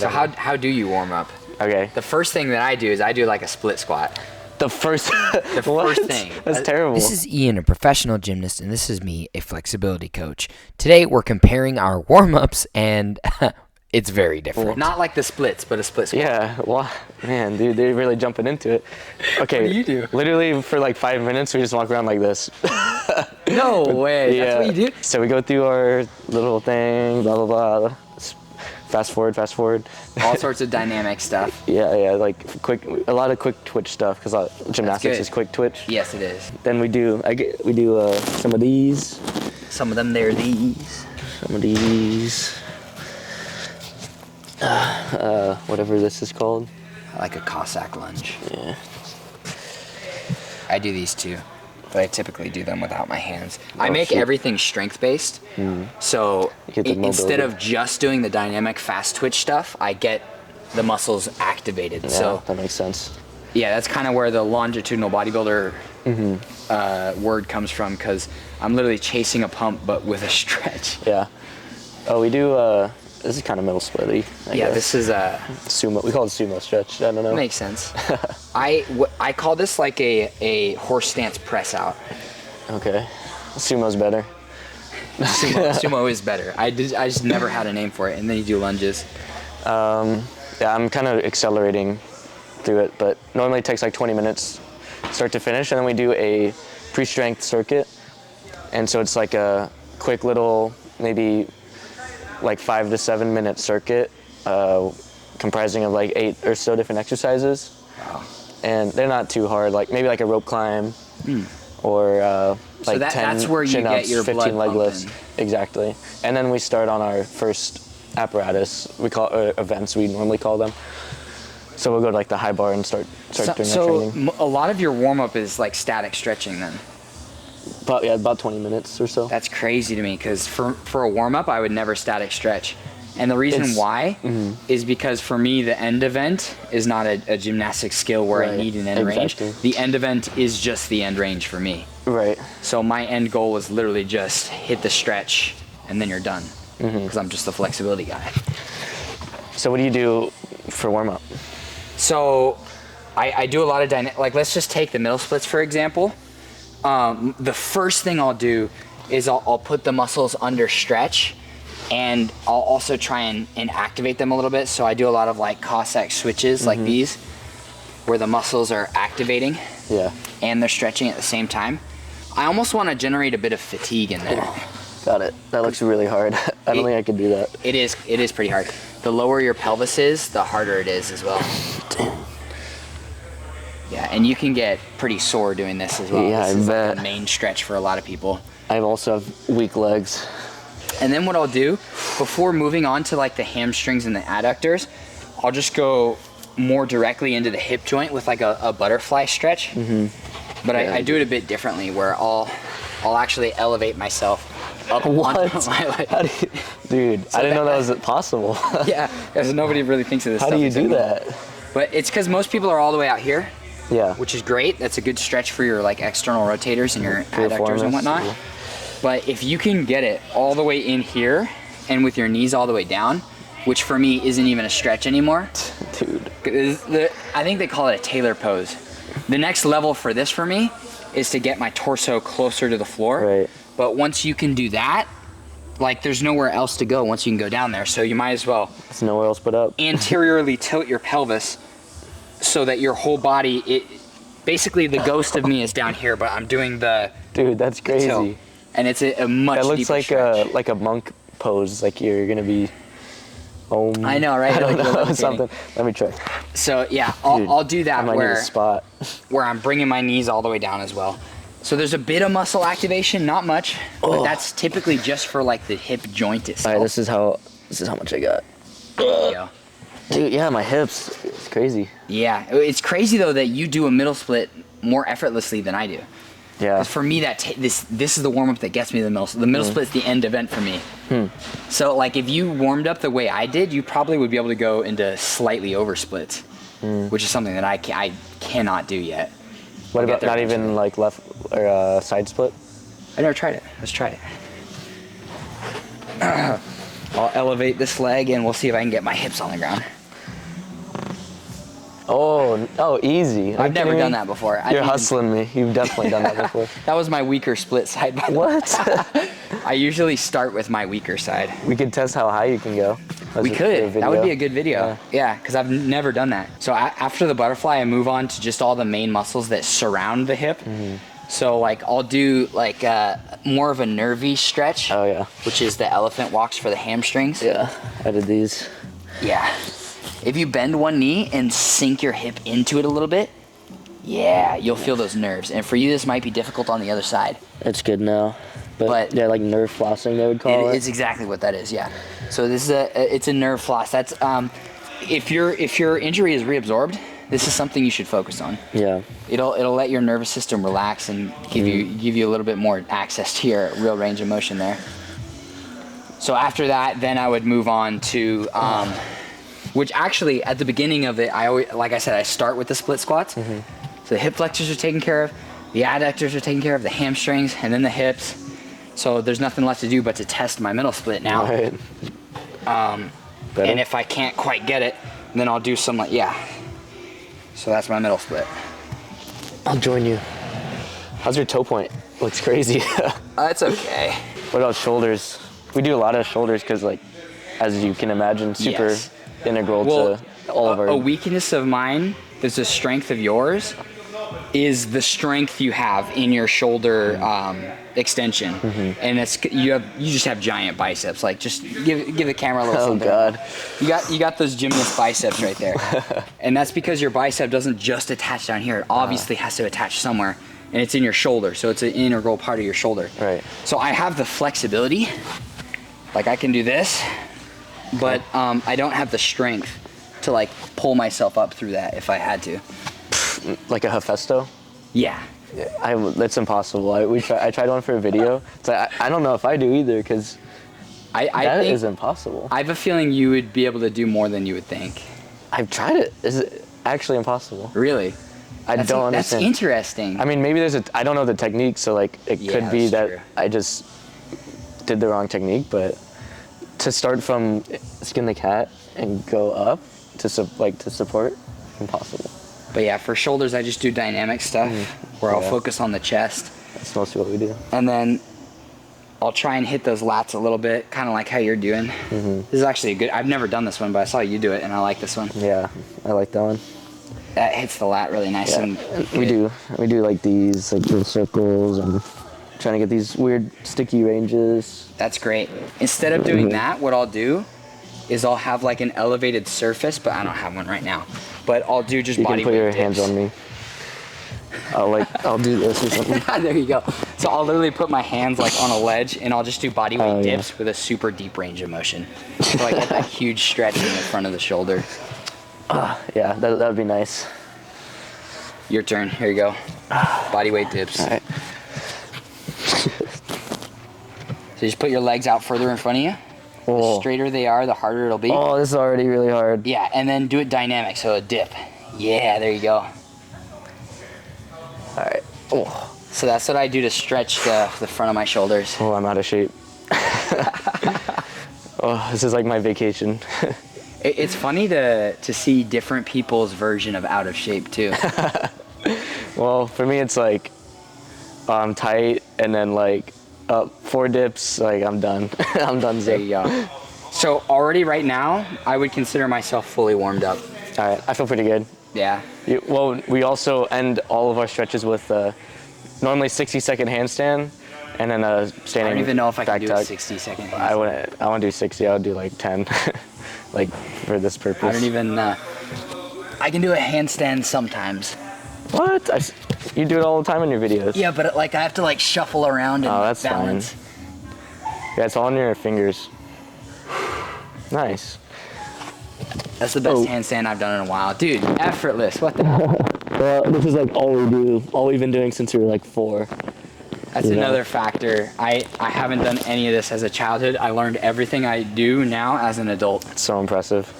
So how do you warm up? Okay. The first thing that I do is I do like a split squat. The first thing. That's terrible. This is Ian, a professional gymnast, and this is me, a flexibility coach. Today we're comparing our warm-ups, and it's very different. Not like the splits, but a split squat. Yeah, well, man, dude, they're really jumping into it. Okay. What do you do? Literally for like 5 minutes, we just walk around like this. No way. Yeah. That's what you do? So we go through our little thing, blah, blah, blah. Fast forward. All sorts of dynamic stuff. Yeah, like a lot of quick twitch stuff because gymnastics is quick twitch. Yes, it is. Then we do some of these. Some of them, they're these. Some of these. Whatever this is called. Like a Cossack lunge. Yeah. I do these too, but I typically do them without my hands. I make everything strength-based, so instead of just doing the dynamic fast twitch stuff, I get the muscles activated. Yeah, so that makes sense. Yeah, that's kind of where the longitudinal bodybuilder word comes from, because I'm literally chasing a pump, but with a stretch. Yeah. Oh, we do, this is kind of middle splitty. I guess. This is sumo. We call it sumo stretch. I don't know. Makes sense. I call this like a horse stance press out. Okay. Sumo's better. Sumo is better. I just never had a name for it. And then you do lunges. Yeah, I'm kind of accelerating through it, but normally it takes like 20 minutes start to finish, and then we do a pre-strength circuit. And so it's like a quick little, maybe like 5 to 7 minute circuit, comprising of like 8 or so different exercises. Wow. And they're not too hard, like maybe like a rope climb or like 10 that's where you chin-ups, get your 15 blood leg lifts. pumping. Exactly. And then we start on our first apparatus. We call events, we normally call them. So we'll go to like the high bar and start doing that training. So a lot of your warm-up is like static stretching then? About 20 minutes or so. That's crazy to me, because for a warm-up, I would never static stretch. And the reason why is because for me, the end event is not a gymnastic skill where I need an end range. The end event is just the end range for me. Right. So my end goal is literally just hit the stretch and then you're done, because I'm just the flexibility guy. So what do you do for warm-up? So I do a lot of like let's just take the middle splits for example. The first thing I'll do is I'll put the muscles under stretch, and I'll also try and activate them a little bit. So I do a lot of like Cossack switches like these, where the muscles are activating and they're stretching at the same time. I almost want to generate a bit of fatigue in there. Got it. That looks really hard. I don't think I could do that. It is pretty hard. The lower your pelvis is, the harder it is as well. Damn. Yeah, and you can get pretty sore doing this as well. Yeah, this is I bet. like a main stretch for a lot of people. I also have weak legs. And then what I'll do, before moving on to like the hamstrings and the adductors, I'll just go more directly into the hip joint with like a butterfly stretch. But I do it a bit differently, where I'll actually elevate myself up onto my leg. How do you, dude, I didn't know that was possible. Yeah, because nobody really thinks of this How stuff. do you do that? But it's because most people are all the way out here. Yeah. Which is great. That's a good stretch for your like external rotators and your adductors and whatnot. Yeah. But if you can get it all the way in here and with your knees all the way down, which for me isn't even a stretch anymore. Dude. I think they call it a Taylor pose. The next level for this for me is to get my torso closer to the floor. Right. But once you can do that, like there's nowhere else to go once you can go down there. So you might as well There's nowhere else but up. anteriorly tilt your pelvis so that your whole body, basically the ghost of me is down here, but I'm doing the Dude, that's crazy. tilt. And it's a much That deeper looks stretch. like a monk pose, like you're gonna be I know, right? I don't Like know, levitating. something. Let me try. So yeah, Dude, I'll do I that might need a spot. where I'm bringing my knees all the way down as well. So there's a bit of muscle activation, not much, but that's typically just for like the hip joint itself. Alright, this is how much I got. There you go. Dude, yeah, my hips. It's crazy. Yeah, it's crazy though that you do a middle split more effortlessly than I do. Yeah. 'Cause for me, this is the warm up that gets me the middle. The middle split's the end event for me. So like if you warmed up the way I did, you probably would be able to go into slightly over splits, which is something that I cannot do yet. What I'll get about there not even eventually. like left or side split? I never tried it. Let's try it. I'll elevate this leg and we'll see if I can get my hips on the ground. Oh, easy. I've never done that before. You're hustling me. You've definitely done that before. That was my weaker split side. By the way. What? I usually start with my weaker side. We could test how high you can go. We could. That would be a good video. Yeah, because I've never done that. So after the butterfly, I move on to just all the main muscles that surround the hip. So like I'll do like more of a nervy stretch. Oh yeah. Which is the elephant walks for the hamstrings. Yeah, I did these. Yeah. If you bend one knee and sink your hip into it a little bit, yeah, you'll feel those nerves. And for you, this might be difficult on the other side. It's good now. But yeah, like nerve flossing, they would call it. It's exactly what that is, yeah. So this is it's a nerve floss. That's if your injury is reabsorbed, this is something you should focus on. Yeah. It'll let your nervous system relax and give you a little bit more access to your real range of motion there. So after that, then I would move on to which actually at the beginning of it, I always, like I said, I start with the split squats. So the hip flexors are taken care of, the adductors are taken care of, the hamstrings, and then the hips. So there's nothing left to do but to test my middle split now. Right. And if I can't quite get it, then I'll do some like, yeah. So that's my middle split. I'll join you. How's your toe point? Looks crazy. That's okay. What about shoulders? We do a lot of shoulders because, like, as you can imagine, super integral to all of our... A weakness of mine that's a strength of yours is the strength you have in your shoulder extension, and it's you just have giant biceps. Like, just give the camera a little something. Oh God! You got those gymnast biceps right there, and that's because your bicep doesn't just attach down here. It obviously has to attach somewhere, and it's in your shoulder, so it's an integral part of your shoulder. Right. So I have the flexibility, like I can do this, but I don't have the strength to like pull myself up through that if I had to. Like a Hephaestus? Yeah. That's impossible. I tried one for a video. It's like, I don't know if I do either, because that is impossible. I have a feeling you would be able to do more than you would think. I've tried it. Is it actually impossible? Really? I don't understand. That's interesting. I mean, maybe I don't know the technique, so like it could be that true. I just did the wrong technique, but to start from skin the cat and go up to support, impossible. But yeah, for shoulders, I just do dynamic stuff where I'll focus on the chest. That's mostly what we do. And then I'll try and hit those lats a little bit, kind of like how you're doing. This is actually a good, I've never done this one, but I saw you do it and I like this one. Yeah, I like that one. That hits the lat really nice. Yeah. And we do like these, like little circles, and trying to get these weird sticky ranges. That's great. Instead of doing that, what I'll do is I'll have like an elevated surface, but I don't have one right now. But I'll do just body weight dips. You can put your hands on me. I'll do this or something. There you go. So I'll literally put my hands like on a ledge and I'll just do body weight dips with a super deep range of motion. So I get that huge stretch in the front of the shoulder. Yeah, that would be nice. Your turn. Here you go. Body weight dips. All right. So just put your legs out further in front of you. The straighter they are, the harder it'll be. Oh, this is already really hard. Yeah, and then do it dynamic, so a dip. Yeah, there you go. All right. Oh. So that's what I do to stretch the front of my shoulders. Oh, I'm out of shape. Oh, this is like my vacation. It's funny to see different people's version of out of shape too. Well, for me, it's like I'm tight, and then like 4 dips, like I'm done. I'm done. There you go. So already right now, I would consider myself fully warmed up. All right, I feel pretty good. Yeah. Well, we also end all of our stretches with normally 60-second handstand, and then a standing. I don't even know if I can do a tuck. 60-second handstand. I want to do 60. I would do like 10, like for this purpose. I don't even. I can do a handstand sometimes. What? You do it all the time in your videos. Yeah, but like I have to like shuffle around and that's balance. Fine. Yeah, it's all on your fingers. Nice. That's the best handstand I've done in a while. Dude, effortless. What the hell? Well, this is like all we do. All we've been doing since we were like 4. That's another factor. I haven't done any of this as a childhood. I learned everything I do now as an adult. It's so impressive.